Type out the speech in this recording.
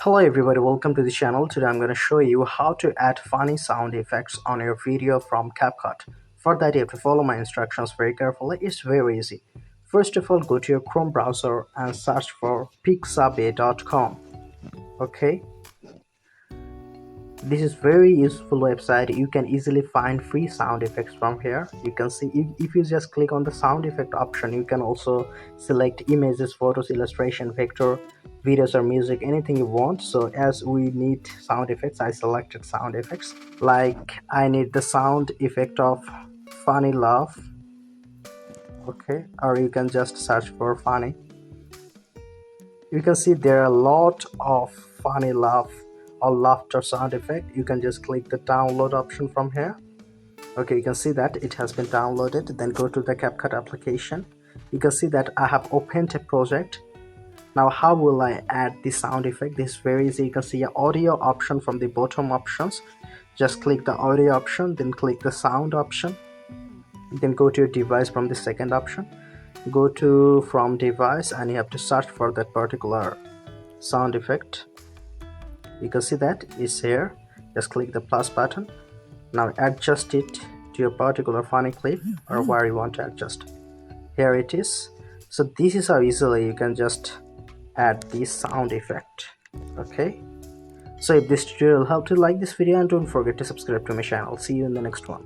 Hello everybody, welcome to the channel. Today I'm going to show you how to add funny sound effects on your video from Capcut. For that you have to follow my instructions very carefully. It's very easy. First of all, go to your Chrome browser and search for pixabay.com. Okay, this is very useful website. You can easily find free sound effects from here. You can see if you just click on the sound effect option, you can also select images, photos, illustration, vector, videos or music, anything you want. So as we need sound effects, I selected sound effects. Like I need the sound effect of funny laugh. Okay, or you can just search for funny. You can see there are a lot of funny laugh or laughter sound effect. You can just click the download option from here. Okay, you can see that it has been downloaded. Then go to the Capcut application. You can see that I have opened a project. Now how will I add the sound effect? This is very easy. You can see an audio option from the bottom options. Just click the audio option, then click the sound option. Then go to your device from the second option. Go to from device and you have to search for that particular sound effect. You can see that it's here. Just click the plus button. Now adjust it to your particular funny clip or where you want to adjust. Here it is. So this is how easily you can just add this sound effect. Okay, so if this tutorial helped you, like this video and don't forget to subscribe to my channel. See you in the next one.